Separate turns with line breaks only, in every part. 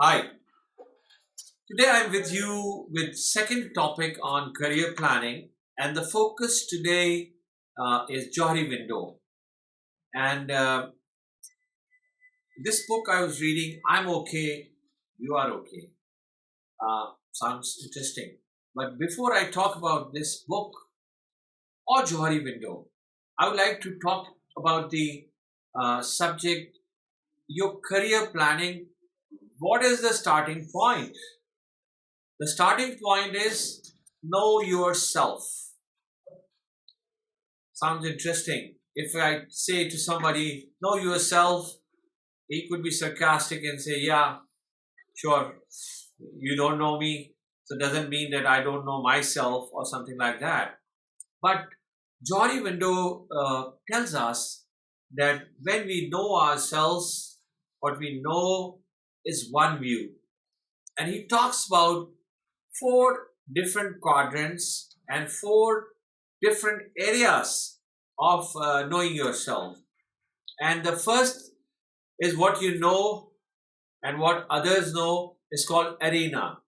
Hi, today I'm with you with second topic on career planning, and the focus today is Johari Window. And this book I was reading, I'm okay, you are okay. Sounds interesting. But before I talk about this book or Johari Window, I would like to talk about the subject your career planning. What is the starting point? The starting point is know yourself. Sounds interesting. If I say to somebody, know yourself, he could be sarcastic and say, yeah, sure, you don't know me. So it doesn't mean that I don't know myself or something like that. But Johnny Window tells us that when we know ourselves, what we know is one view. And he talks about four different quadrants and four different areas of knowing yourself. And the first is what you know and what others know is called arena.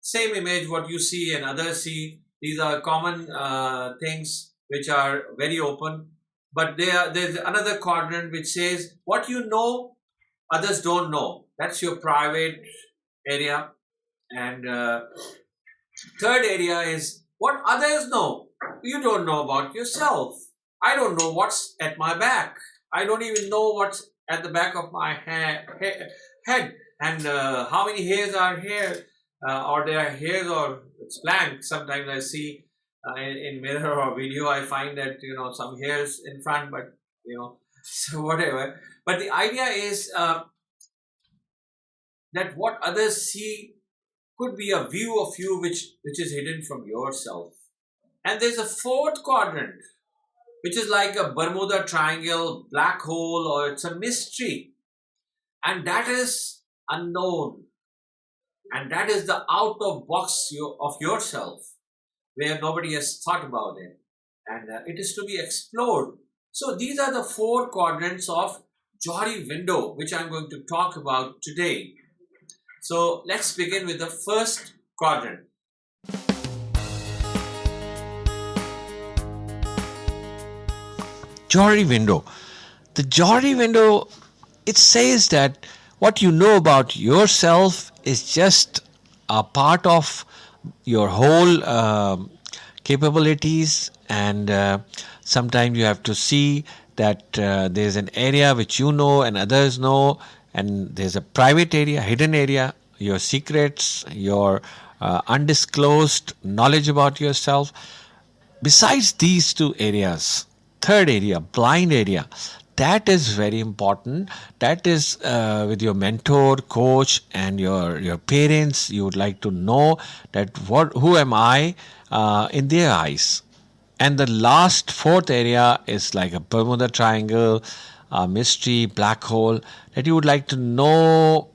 Same image, what you see and others see. These are common things which are very open. But there's another quadrant which says what you know, others don't know. That's your private area. And third area is what others know. You don't know about yourself. I don't know what's at my back. I don't even know what's at the back of my head and how many hairs are here, or there are hairs or it's blank. Sometimes I see in mirror or video, I find that some hairs in front, but so whatever. But the idea is that what others see could be a view of you which is hidden from yourself. And there's a fourth quadrant, which is like a Bermuda Triangle, black hole, or it's a mystery. And that is unknown. And that is the out of box of yourself, where nobody has thought about it. And it is to be explored. So these are the four quadrants of Johari Window, which I'm going to talk about today. So let's begin with the first quadrant.
Johari Window. The Johari Window, it says that what you know about yourself is just a part of your whole capabilities, and sometimes you have to see that there's an area which you know and others know, and there's a private area, hidden area, your secrets, your undisclosed knowledge about yourself. Besides these two areas, third area, blind area, that is very important. That is with your mentor, coach, and your parents. You would like to know that who am I in their eyes. And the last fourth area is like a Bermuda Triangle, a mystery, black hole, that you would like to know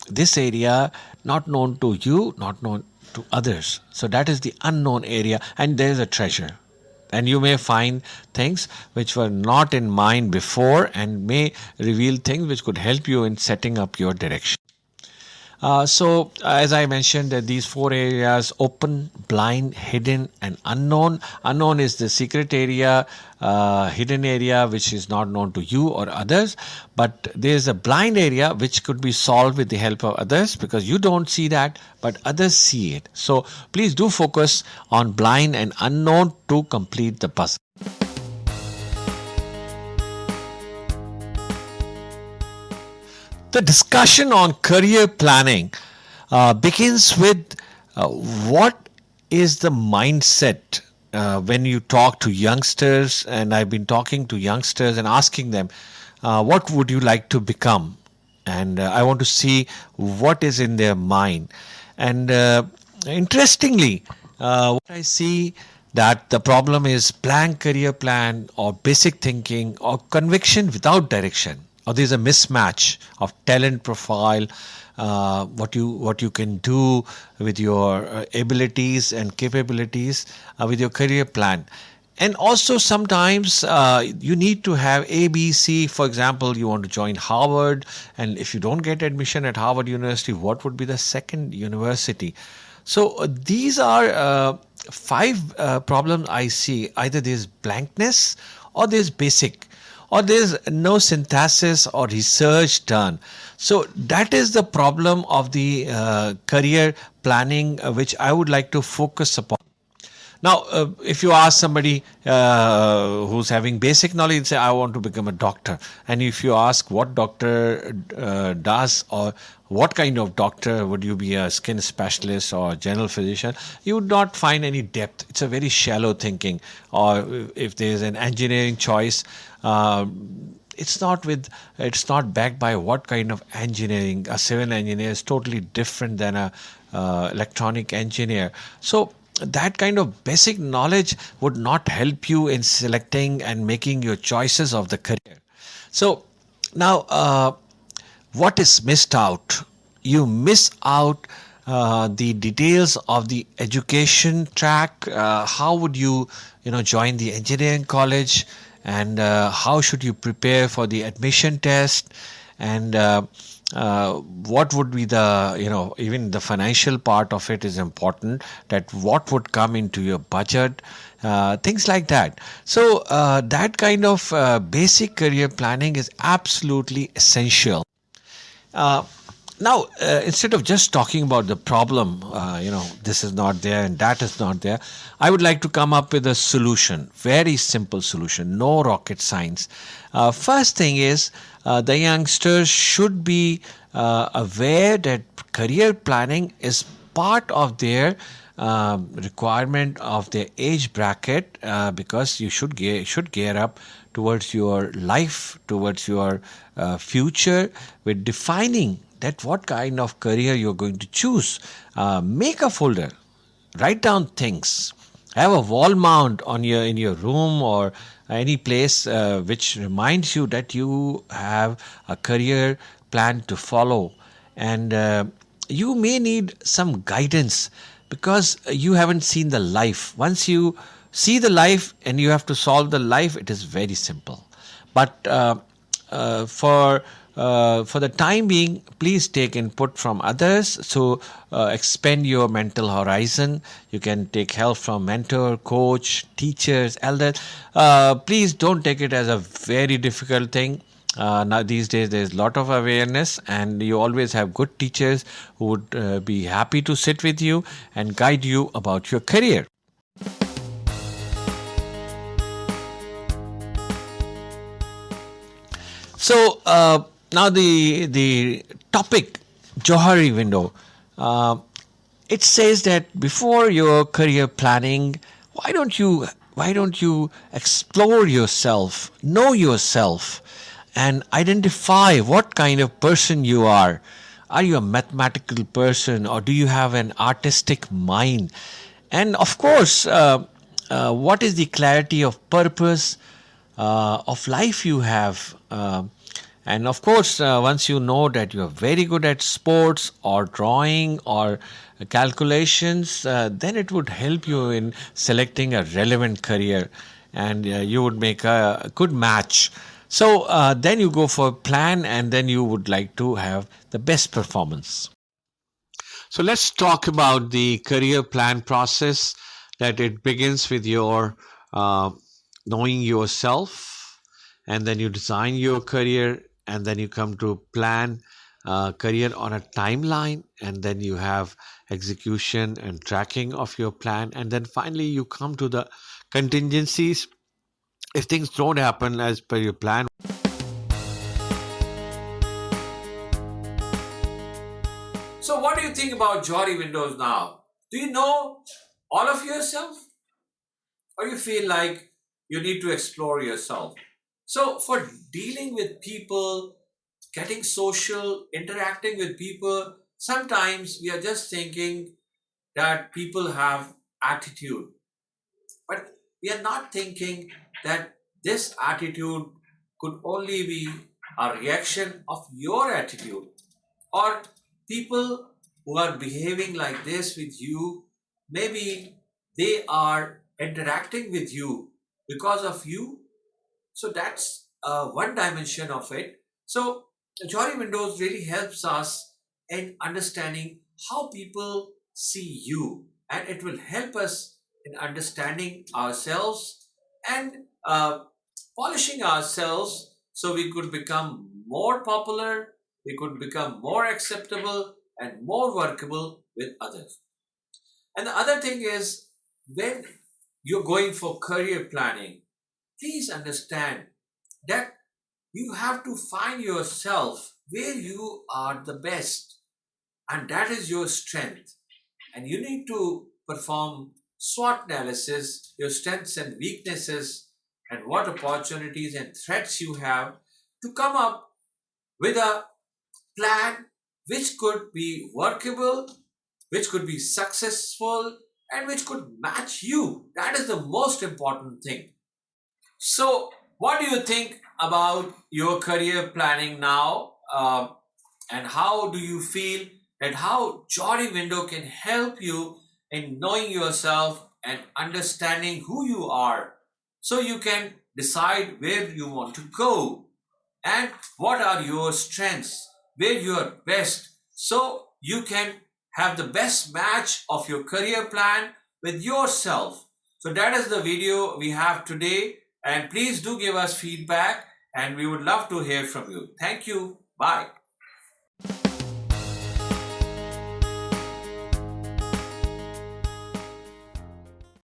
this area, not known to you, not known to others. So that is the unknown area, and there is a treasure. And you may find things which were not in mind before and may reveal things which could help you in setting up your direction. As I mentioned, these four areas: open, blind, hidden, and unknown. Unknown is the secret area, hidden area which is not known to you or others. But there is a blind area which could be solved with the help of others, because you don't see that, but others see it. So please do focus on blind and unknown to complete the puzzle. The discussion on career planning begins with what is the mindset when you talk to youngsters. And I've been talking to youngsters and asking them, what would you like to become? And I want to see what is in their mind. And interestingly, what I see that the problem is blank career plan or basic thinking or conviction without direction, or there's a mismatch of talent profile, what you can do with your abilities and capabilities with your career plan. And also sometimes you need to have ABC. For example, you want to join Harvard, and if you don't get admission at Harvard University, what would be the second university? So these are five problems I see. Either there's blankness, or there's basic, or there's no synthesis or research done. So that is the problem of the career planning, which I would like to focus upon. Now, if you ask somebody who's having basic knowledge, say, I want to become a doctor. And if you ask what doctor does, or what kind of doctor, would you be a skin specialist or general physician, you would not find any depth. It's a very shallow thinking. Or if there's an engineering choice, it's not backed by what kind of engineering. A civil engineer is totally different than a electronic engineer. So that kind of basic knowledge would not help you in selecting and making your choices of the career. So now, what is missed out? You miss out the details of the education track. How would you join the engineering college, and how should you prepare for the admission test, and what would be the even the financial part of it is important, that what would come into your budget, things like that. So that kind of basic career planning is absolutely essential. uh, Now, instead of just talking about the problem, this is not there and that is not there, I would like to come up with a solution, very simple solution, no rocket science. First thing is, the youngsters should be aware that career planning is part of their requirement of their age bracket, because you should gear up towards your life, towards your future, with defining that what kind of career you're going to choose. Make a folder, write down things, have a wall mount on your in your room or any place which reminds you that you have a career plan to follow. And you may need some guidance, because you haven't seen the life. Once you see the life and you have to solve the life, it is very simple. But uh, for for the time being, please take input from others. So expand your mental horizon. You can take help from mentor, coach, teachers, elders. Please don't take it as a very difficult thing. Now these days there's a lot of awareness, and you always have good teachers who would be happy to sit with you and guide you about your career. So now the topic, Johari Window. Uh, it says that before your career planning, why don't you explore yourself, know yourself, and identify what kind of person you are. Are you a mathematical person, or do you have an artistic mind? And of course, what is the clarity of purpose of life you have? And of course, once you know that you are very good at sports or drawing or calculations, then it would help you in selecting a relevant career, and you would make a good match. So then you go for a plan, and then you would like to have the best performance. So let's talk about the career plan process. That it begins with your uh, knowing yourself, and then you design your career, and then you come to plan career on a timeline, and then you have execution and tracking of your plan, and then finally you come to the contingencies if things don't happen as per your plan.
So, what do you think about Johari Windows now? Do you know all of yourself? Or you feel like you need to explore yourself? So, for dealing with people, getting social, interacting with people, sometimes we are just thinking that people have attitude, but we are not thinking that this attitude could only be a reaction of your attitude, or people who are behaving like this with you, maybe they are interacting with you because of you. So that's one dimension of it. So Johari Windows really helps us in understanding how people see you, and it will help us in understanding ourselves and polishing ourselves so we could become more popular, we could become more acceptable and more workable with others. And the other thing is, when you're going for career planning, please understand that you have to find yourself where you are the best, and that is your strength. And you need to perform SWOT analysis, your strengths and weaknesses, and what opportunities and threats you have, to come up with a plan which could be workable, which could be successful, and which could match you. That is the most important thing. So, what do you think about your career planning now? And how do you feel that how Jory Window can help you in knowing yourself and understanding who you are, so you can decide where you want to go and what are your strengths, where you are best, so you can have the best match of your career plan with yourself. So that is the video we have today, and please do give us feedback, and we would love to hear from you. Thank you. Bye.